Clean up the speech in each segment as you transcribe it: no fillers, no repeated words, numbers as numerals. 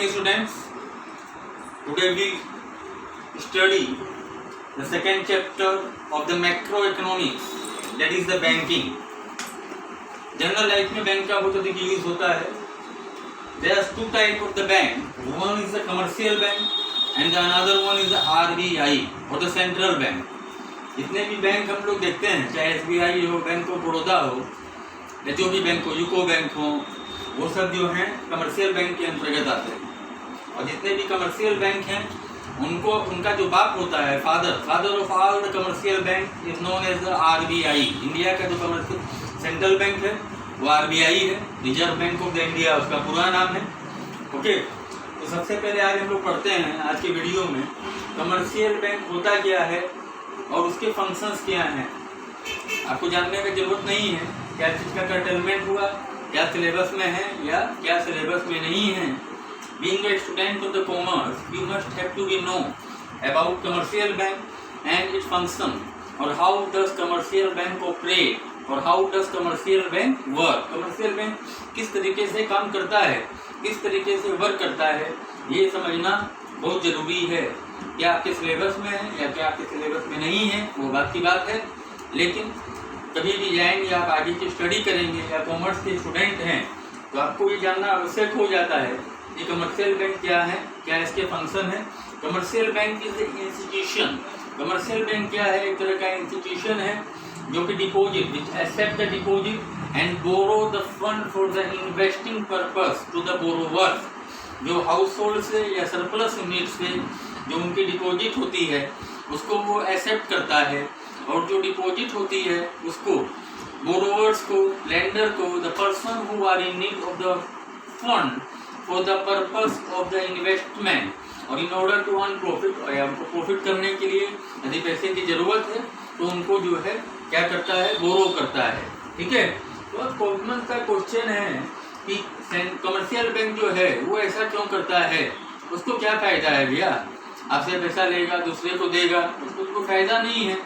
morning, students. Today we study the second chapter of the macroeconomics, that is the banking. General life में bank का बहुत अधिक use होता है. There are two types of the bank. One is the commercial bank and the another one is the RBI or the central bank. जितने भी bank हम लोग देखते हैं, चाहे SBI हो, बैंक ऑफ बड़ौदा हो, या जो भी बैंक हो, यूको बैंक हो, वो सब जो हैं कमर्शियल बैंक के अंतर्गत आते हैं. और जितने भी कमर्शियल बैंक हैं उनको उनका जो बाप होता है, father of all the commercial bank is known as the RBI. India का जो कमर्शियल सेंट्रल बैंक है वो RBI है, reserve bank of the India उसका पूरा नाम है. ओके, तो सबसे पहले आज हम लोग पढ़ते हैं आज के वीडियो में कमर्शियल बैंक होता क्या है और उसके फंक्शंस क्या हैं. आपको जानने की जरूरत नहीं है क्या चीज़ का कर्टेलमेंट हुआ, क्या सिलेबस में है या क्या सिलेबस में नहीं है. Being a student of the commerce, you must have to be know about commercial bank and its function, or how does commercial bank operate, or how does commercial bank work. commercial bank किस तरीके से काम करता है, किस तरीके से work करता है, ये समझना बहुत ज़रूरी है. क्या आपके सिलेबस में है या क्या आपके सिलेबस में नहीं है वो बात की बात है. लेकिन कभी भी जाएंगे आप आगे की स्टडी करेंगे या कॉमर्स के स्टूडेंट हैं तो आपको ये जानना आवश्यक हो जाता है कि कमर्शियल बैंक क्या है, क्या इसके फंक्शन है. Commercial bank is institution. Commercial bank क्या है, एक तरह का इंस्टीट्यूशन है जो कि deposit which accept the deposit and borrow the fund for the investing purpose to the borrowers. जो हाउस होल्ड से या सरप्लस यूनिट से जो उनकी डिपॉजिट होती है उसको वो एक्सेप्ट करता है, और जो डिपॉजिट होती है उसको बोरोवर्स को, लेंडर को, the person who are in need of the fund for the purpose of the investment, और in order to earn profit, उनको प्रॉफिट करने के लिए यदि पैसे की ज़रूरत है तो उनको जो है क्या करता है, बोरो करता है. ठीक है, तो अब कॉमन का क्वेश्चन है कि कमर्शियल बैंक जो है वो ऐसा क्यों करता है, उसको क्या फ़ायदा है. भैया आपसे पैसा लेगा, दूसरे को देगा, उसको कोई फ़ायदा नहीं है.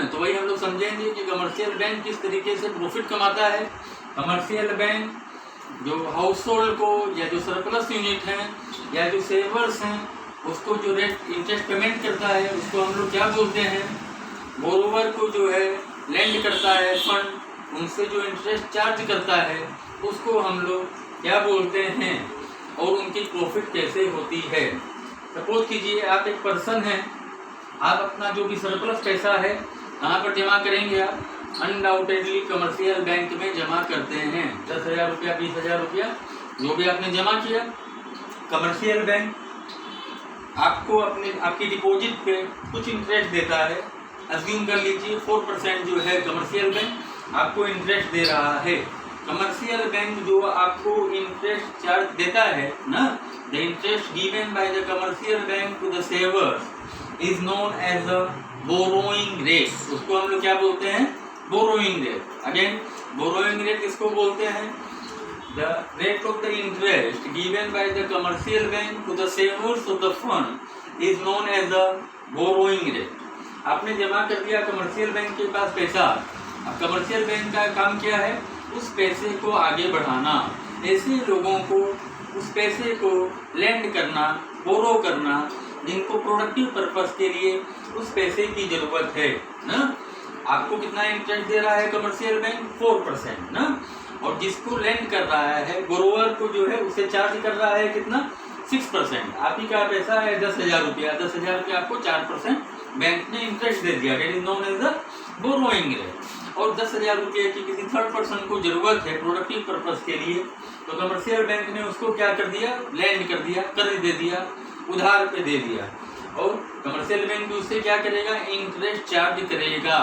तो वही हम लोग समझेंगे कि कमर्शियल बैंक किस तरीके से प्रॉफिट कमाता है. कमर्शियल बैंक जो हाउस होल्ड को या जो सरप्लस यूनिट हैं या जो सेवर्स हैं उसको जो रेट इंटरेस्ट पेमेंट करता है उसको हम लोग क्या बोलते हैं, बोरोवर को जो है लेंड करता है फंड, उनसे जो इंटरेस्ट चार्ज करता है उसको हम लोग क्या बोलते हैं, और उनकी प्रॉफिट कैसे होती है. सपोज कीजिए आप एक पर्सन हैं, आप अपना जो भी सरप्लस पैसा है कहाँ पर जमा करेंगे, आप अनडाउटेडली कमर्शियल बैंक में जमा करते हैं. 10,000 रुपया, 20,000 रुपया जो भी आपने जमा किया, कमर्शियल बैंक आपको आपकी डिपॉजिट पे कुछ इंटरेस्ट देता है. अज्यूम कर लीजिए 4% जो है कमर्शियल बैंक आपको इंटरेस्ट दे रहा है. कमर्शियल बैंक जो आपको इंटरेस्ट चार्ज देता है ना, the interest given by the commercial bank to the savers is known as a borrowing rate. उसको हम लोग क्या बोलते हैं, borrowing rate. Again borrowing rate किसको बोलते हैं, the rate of the interest given by the commercial bank to the savers of the fund is known as a borrowing rate. आपने जमा कर दिया कमर्शियल बैंक के पास पैसा. अब कमर्शियल बैंक का काम क्या है, उस पैसे को आगे बढ़ाना, ऐसे लोगों को उस पैसे को लेंड करना, बोरो करना जिनको प्रोडक्टिव पर्पस के लिए उस पैसे की ज़रूरत है ना. आपको कितना इंटरेस्ट दे रहा है कमर्शियल बैंक, 4% ना, और जिसको लेंड कर रहा है बोरोवर को जो है उसे चार्ज कर रहा है कितना, 6%. आप ही का पैसा है 10,000 रुपया, 10,000 रुपया आपको 4% बैंक ने इंटरेस्ट दे दिया, that is known as the borrowing rate. और 10,000 रुपये की किसी थर्ड पर्सन को ज़रूरत है प्रोडक्टिव पर्पस के लिए, तो कमर्शियल बैंक ने उसको क्या कर दिया, लैंड कर दिया, कर्ज दे दिया, उधार पे दे दिया, और कमर्शियल बैंक उससे क्या करेगा, इंटरेस्ट चार्ज करेगा.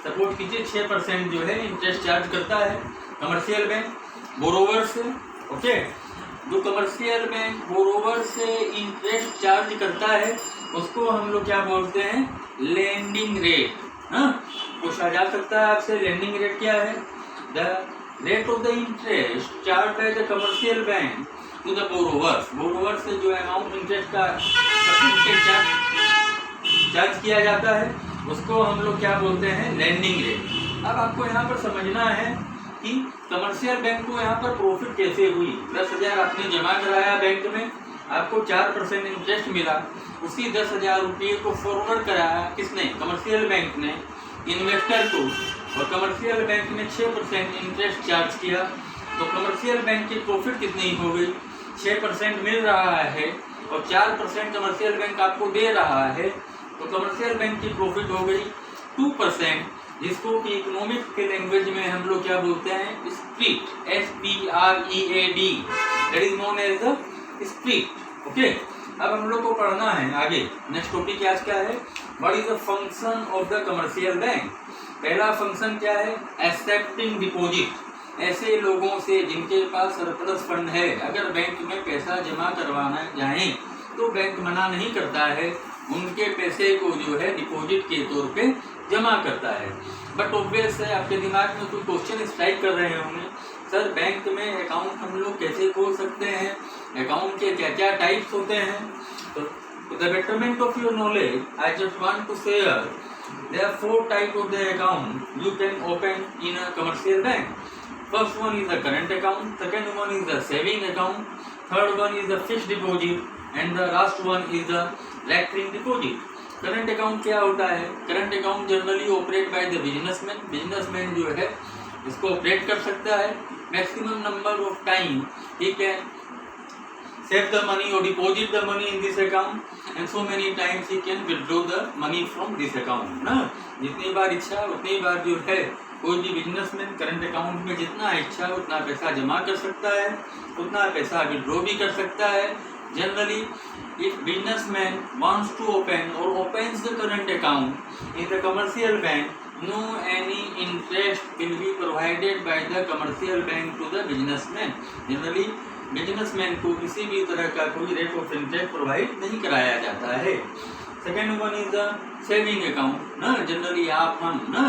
सपोर्ट कीजिए 6% जो है इंटरेस्ट चार्ज करता है कमर्शियल बैंक बोरोवर से. ओके, जो कमर्शियल बैंक बोरोवर से इंटरेस्ट चार्ज करता है उसको हम लोग क्या बोलते हैं, लेंडिंग रेट. हाँ, पूछा जा सकता है आपसे लेंडिंग रेट क्या है, the rate of the interest charge by the commercial bank to the borrowers. Borrower से जो अमाउंट इंटरेस्ट का चार्ज किया जाता है उसको हम लोग क्या बोलते हैं, लेंडिंग रेट. अब आपको यहाँ पर समझना है कि कमर्शियल बैंक को यहाँ पर प्रॉफिट कैसे हुई. 10,000 आपने जमा कराया बैंक में, आपको 4% इंटरेस्ट मिला, उसी 10,000 रुपये को फॉरवर्ड कराया किसने? कमर्शियल बैंक ने इन्वेस्टर को, और कमर्शियल बैंक ने 6% इंटरेस्ट चार्ज किया। तो कमर्शियल बैंक की प्रॉफिट कितनी हो गई? 6% मिल रहा है और 4% कमर्शियल बैंक आपको दे रहा है, तो कमर्शियल बैंक की प्रॉफिट हो गई 2%, जिसको कि इकोनॉमिक्स के लैंग्वेज में हम लोग क्या बोलते हैं? Split, SPREAD, that is known as the split. Okay, अब हम लोग को पढ़ना है आगे। नेक्स्ट टॉपिक आज क्या है? What is the function of the commercial bank? पहला फंक्शन क्या है? Accepting deposit. ऐसे लोगों से जिनके पास सरप्लस फंड है, अगर बैंक में पैसा जमा करवाना जाए तो बैंक मना नहीं करता है, उनके पैसे को जो है डिपॉजिट के तौर पे जमा करता है। बट ऑब्वियस है आपके दिमाग में कोई क्वेश्चन स्ट्राइक कर रहे होंगे, सर बैंक में अकाउंट हम लोग कैसे खोल सकते हैं, अकाउंट के क्या क्या टाइप्स होते हैं? तो the betterment of your knowledge I just want to share there are 4 types of the account you can open in a commercial bank. First one is the current account, second one is the saving account, third one is the fixed deposit, and the last one is the recurring deposit. Current account क्या होता है? Current account generally operate by the businessman. Businessman जो है इसको operate कर सकता है। Maximum number of time he can save the money or deposit the money in this account, and so many times he can withdraw the money from this account ना। जितनी बार इच्छा उतनी बार जो है कोई भी बिजनेसमैन करंट अकाउंट में जितना इच्छा उतना पैसा जमा कर सकता है, उतना पैसा विड्रॉ भी कर सकता है। Generally if businessman wants to open or opens the current account in the commercial bank, no any interest will be provided by the commercial bank to the businessman. Generally businessman को किसी भी तरह का कोई रेट ऑफ इंटरेस्ट प्रोवाइड नहीं कराया जाता है। Second one is the saving account ना। जनरली आप हम ना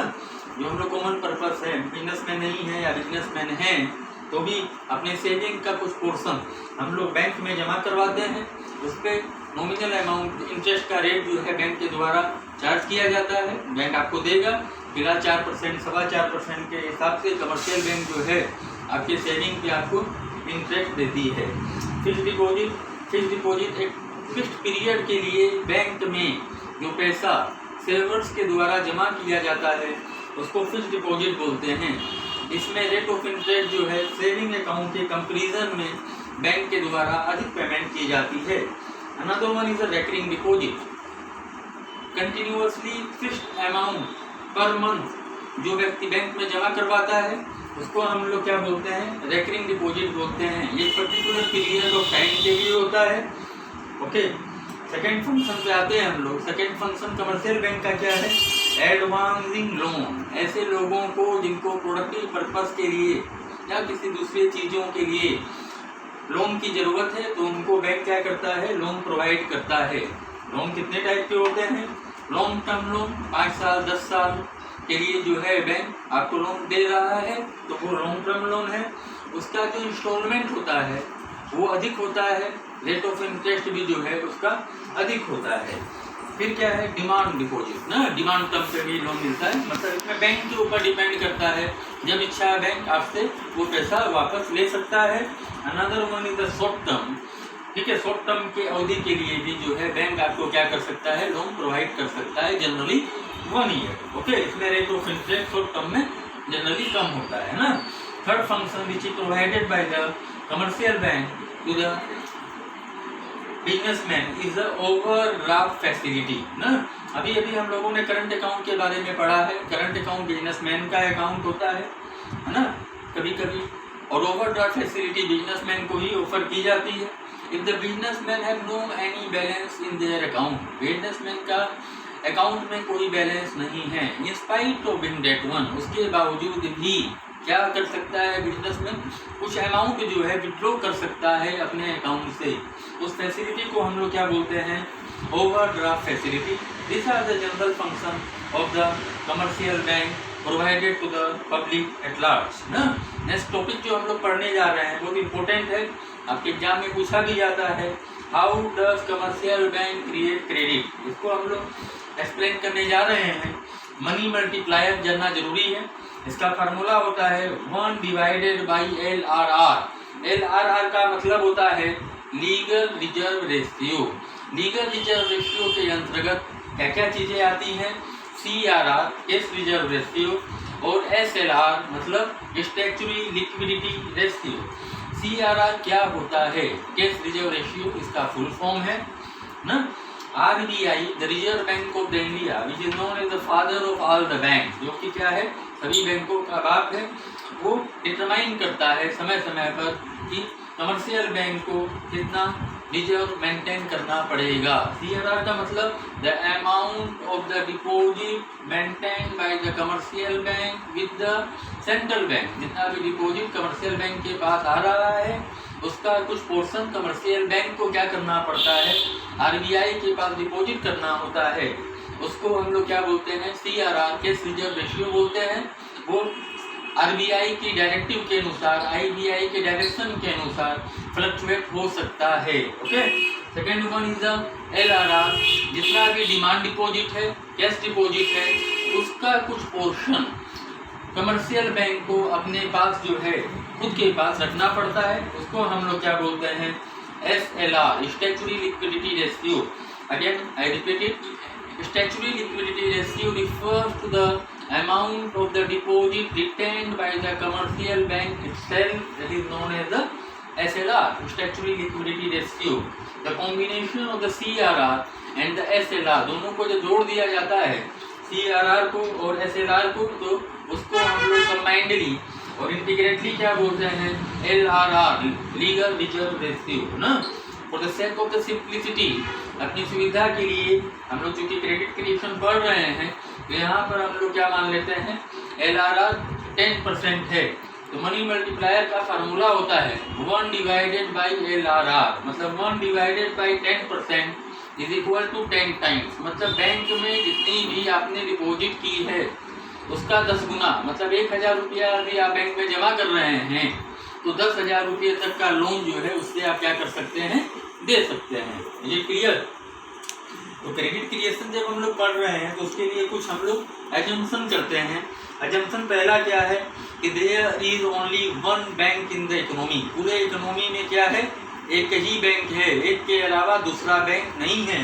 जो हम लोग कॉमन पर्पस है, बिजनेसमैन नहीं है या बिजनेसमैन हैं तो भी अपने सेविंग का कुछ पोर्शन हम लोग बैंक में जमा करवाते हैं। उस पर नॉमिनल अमाउंट इंटरेस्ट का रेट जो है बैंक के द्वारा चार्ज किया जाता है, बैंक आपको देगा। फिलहाल 4%, 4.25% के हिसाब से कमर्शियल बैंक जो है आपके सेविंग पे आपको इंटरेस्ट देती है। फिक्स्ड डिपॉजिट एक फिक्स्ड पीरियड के लिए बैंक में जो पैसा सेवर्स के द्वारा जमा किया जाता है उसको फिक्स्ड डिपॉजिट बोलते हैं। इसमें रेट ऑफ इंटरेस्ट जो है सेविंग अकाउंट के कंपैरिजन में बैंक के द्वारा अधिक पेमेंट की जाती है। Another one is a recurring deposit, continuously fixed amount per month जो व्यक्ति बैंक में जमा करवाता है उसको हम लोग क्या बोलते हैं? रेकरिंग डिपॉजिट बोलते हैं। ये पर्टिकुलर पीरियड ऑफ टाइम के लिए होता है। ओके, सेकेंड फंक्शन पे आते हैं हम लोग। सेकेंड फंक्शन कमर्शियल बैंक का क्या है? Advancing loan. ऐसे लोगों को जिनको प्रोडक्टिव पर्पस के लिए या किसी दूसरी चीज़ों के लिए लोन की ज़रूरत है तो उनको बैंक क्या करता है? लोन प्रोवाइड करता है। लोन कितने टाइप के होते हैं? लॉन्ग टर्म लोन 5 साल 10 साल के लिए जो है बैंक आपको लोन दे रहा है तो वो लॉन्ग टर्म लोन है। उसका जो इंस्टॉलमेंट होता है वो अधिक होता है, रेट ऑफ इंटरेस्ट भी जो है उसका अधिक होता है। फिर क्या है? डिमांड डिपॉजिट ना। डिमांड टर्म पे भी लोन मिलता है, मतलब इसमें बैंक के ऊपर डिपेंड करता है, जब इच्छा है बैंक आपसे वो पैसा वापस ले सकता है। Another one is the short term. ठीक है, शॉर्ट टर्म की अवधि के लिए भी जो है बैंक आपको क्या कर सकता है? लोन प्रोवाइड कर सकता है, जनरली 1 ईयर। ओके, इसमें rate of interest short term में जनरली कम होता है ना। Third function which is provided by the commercial bank to the businessman is the overdraft facility ना। अभी हम लोगों ने करंट अकाउंट के बारे में पढ़ा है। करंट अकाउंट बिजनेसमैन का अकाउंट होता है ना कभी कभी, और ओवरड्राफ्ट फैसिलिटी बिजनेसमैन को ही ऑफर की जाती है। If the businessman have no any balance in their account, businessman का अकाउंट में कोई बैलेंस नहीं है, in spite of being that one, उसके बावजूद भी क्या कर सकता है बिजनेसमैन? कुछ अमाउंट जो है विड्रॉ कर सकता है अपने अकाउंट से। उस फैसिलिटी को हम लोग क्या बोलते हैं? Overdraft facility. This are the general function of the commercial bank provided to the public at large ना। नेक्स्ट टॉपिक जो हम लोग पढ़ने जा रहे हैं बहुत इंपॉर्टेंट है, आपके एग्जाम में पूछा भी जाता है। How does commercial bank create credit? इसको हम लोग एक्सप्लेन करने जा रहे हैं। मनी मल्टीप्लायर जानना जरूरी है। इसका फार्मूला होता है 1 डिवाइडेड बाई LRR। LRR का मतलब होता है legal reserve ratio. Legal reserve ratio के अंतर्गत क्या क्या चीजें आती हैं? CRR कैश रिजर्व रेशियो और SLR मतलब स्टैट्यूटरी लिक्विडिटी रेशियो। CRR क्या होता है? कैश रिजर्व रेशियो इसका फुल फॉर्म है ना। RBI the reserve bank of the India which is known as the father of all the bank, जो कि क्या है? सभी बैंकों का बाप है। वो डिटरमाइन करता है समय समय पर कि कमर्शियल बैंक को कितना रिजर्व मेंटेन करना पड़ेगा। CRR का मतलब the amount of the deposit maintain by the commercial bank with the central bank. जितना भी डिपॉजिट कमर्शियल बैंक के पास आ रहा है उसका कुछ पोर्शन कमर्शियल बैंक को क्या करना पड़ता है? RBI के पास डिपॉजिट करना होता है। उसको हम लोग क्या बोलते हैं? CRR कैश रिजर्व रेशियो बोलते हैं। वो RBI की डायरेक्टिव के अनुसार, IBI के डायरेक्शन के अनुसार फ्लक्चुएट हो सकता है। Okay. Second one is the LRR। जितना भी डिमांड डिपॉजिट है, कैश डिपॉजिट है, उसका कुछ पोर्शन कमर्शियल बैंक को अपने पास जो है खुद के पास रखना पड़ता है। उसको हम लोग क्या बोलते हैं? SLR statutory liquidity ratio. Again I repeat it, statutory liquidity ratio refers to the amount of the deposit retained by the commercial bank itself, that is known as the SLR statutory liquidity ratio. The combination of the CRR and the SLR दोनों को जो जोड़ दिया जाता है CRR को और SLR को, तो उसको हम लोग कंबाइंडली और इंटीग्रेटली क्या बोलते हैं? LRR लीगल रिजर्व रेशियो ना। For the sake of the simplicity, अपनी सुविधा के लिए हम लोग चूंकि क्रेडिट क्रिएशन पढ़ रहे हैं तो यहाँ पर हम लोग क्या मान लेते हैं? LRR 10% है तो मनी मल्टीप्लायर का फार्मूला होता है 1 डिवाइडेड बाई LRR, मतलब 1 divided by 10% is equal to 10 times. मतलब बैंक में जितनी भी आपने डिपॉजिट की है उसका 10 गुना, मतलब 1000 रुपया भी आप बैंक में जमा कर रहे हैं तो 10,000 रुपये तक का लोन जो है उससे आप क्या कर सकते हैं? दे सकते हैं। ये क्लियर? तो क्रेडिट क्रिएशन जब हम लोग पढ़ रहे हैं तो उसके लिए कुछ हम लोग एजम्पशन करते हैं। एजम्पशन पहला क्या है कि there is only one bank in the economy. पूरे इकोनॉमी में क्या है? एक ही बैंक है, एक के अलावा दूसरा बैंक नहीं है।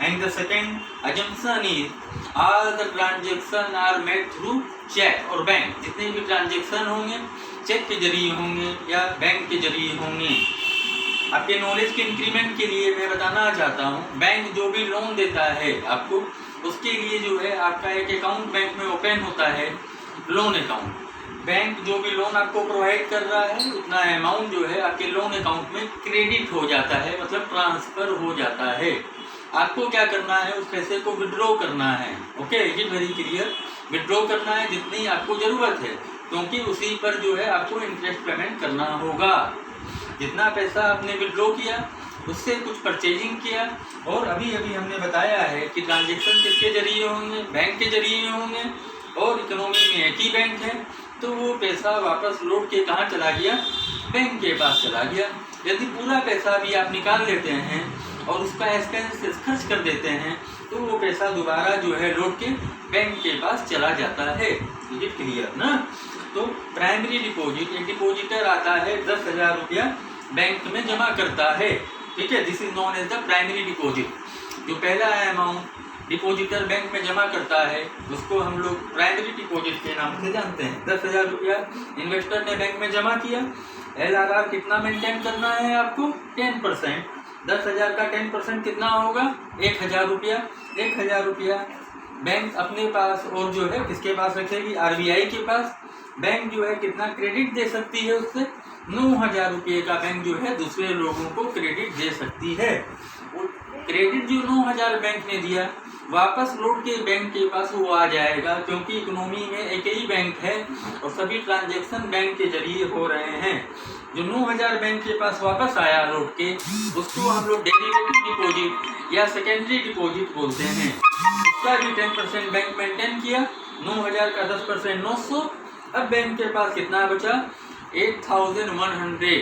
And the second assumption is all the transaction are made through check और बैंक। जितने भी ट्रांजेक्शन होंगे चेक के जरिए होंगे या बैंक के जरिए होंगे। आपके नॉलेज के इंक्रीमेंट के लिए मैं बताना चाहता हूँ, बैंक जो भी लोन देता है आपको, उसके लिए जो है आपका एक अकाउंट बैंक में ओपन होता है, लोन अकाउंट। बैंक जो भी लोन आपको प्रोवाइड कर रहा है उतना अमाउंट जो है आपके लोन अकाउंट में क्रेडिट हो जाता है, मतलब ट्रांसफर हो जाता है। आपको क्या करना है? उस पैसे को विड्रॉ करना है। Okay, it very clear. Withdraw करना है जितनी आपको ज़रूरत है, क्योंकि उसी पर जो है आपको इंटरेस्ट पेमेंट करना होगा। जितना पैसा आपने विड्रॉ किया उससे कुछ परचेजिंग किया, और अभी अभी हमने बताया है कि ट्रांजेक्शन किसके जरिए होंगे? बैंक के जरिए होंगे, और इकोनॉमी में एक ही बैंक है तो वो पैसा वापस लौट के कहाँ चला गया? बैंक के पास चला गया। यदि पूरा पैसा भी आप निकाल लेते हैं और उसका एक्सपेंसेस खर्च कर देते हैं तो वो पैसा दोबारा जो है लौट के बैंक के पास चला जाता है। ये क्लियर ना? तो प्राइमरी डिपॉजिट, एक डिपॉजिटर आता है 10,000 रुपया बैंक में जमा करता है, ठीक है, this is known as the primary deposit. जो पहला अमाउंट डिपॉजिटर बैंक में जमा करता है उसको हम लोग प्राइमरी डिपॉजिट के नाम से जानते हैं। 10,000 रुपया इन्वेस्टर ने बैंक में जमा किया। LRR कितना मेंटेन करना है आपको? 10%। 10,000 का 10% कितना होगा? 1,000 रुपया। 1,000 रुपया बैंक अपने पास और जो है किसके पास रखेगी? RBI के पास। बैंक जो है कितना क्रेडिट दे सकती है उससे? 9,000 रुपये का बैंक जो है दूसरे लोगों को क्रेडिट दे सकती है। क्रेडिट जो 9,000 बैंक ने दिया वापस लौट के बैंक के पास वो आ जाएगा, क्योंकि इकोनॉमी में एक ही बैंक है और सभी ट्रांजैक्शन बैंक के जरिए हो रहे हैं। जो 9,000 बैंक के पास वापस आया लौट के, उसको हम लोग डेरिवेटिव डिपॉजिट या सेकेंडरी डिपॉजिट बोलते हैं। उसका भी 10% बैंक मेंटेन किया। 9,000 का 10% 900। अब बैंक के पास कितना बचा? 8,100।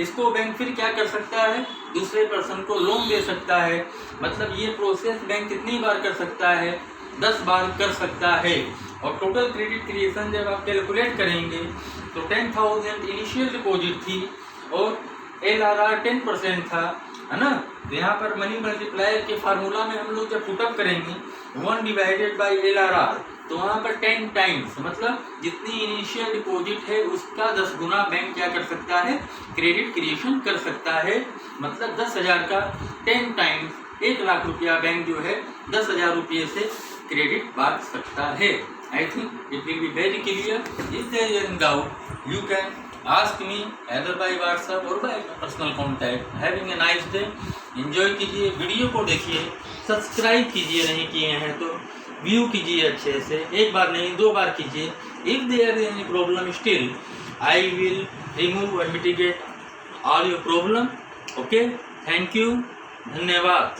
इसको बैंक फिर क्या कर सकता है? दूसरे पर्सन को लोन दे सकता है। मतलब ये प्रोसेस बैंक कितनी बार कर सकता है? 10 बार कर सकता है। और टोटल क्रेडिट क्रिएशन जब आप कैलकुलेट करेंगे तो 10,000 इनिशियल डिपॉजिट थी और LRR 10% था, है ना। तो यहाँ पर मनी मल्टीप्लायर के फार्मूला में हम लोग जब पुटअप करेंगे 1 डिवाइडेड बाई LRR, तो वहाँ पर 10 टाइम्स, मतलब जितनी इनिशियल डिपॉजिट है उसका 10 गुना बैंक क्या कर सकता है, क्रेडिट क्रिएशन कर सकता है। मतलब 10,000 का 10 टाइम्स 1 लाख रुपया बैंक जो है 10,000 रुपये से क्रेडिट बांट सकता है। I think it will be very clear. If there is any doubt, you can ask me either by WhatsApp or by personal contact. Having a nice day. Enjoy कीजिए, video को देखिए, सब्सक्राइब कीजिए, नहीं किए हैं तो व्यू कीजिए अच्छे से, एक बार नहीं 2 बार कीजिए। If there is any problem still, I will remove and mitigate all your problem. Okay? Thank you. धन्यवाद।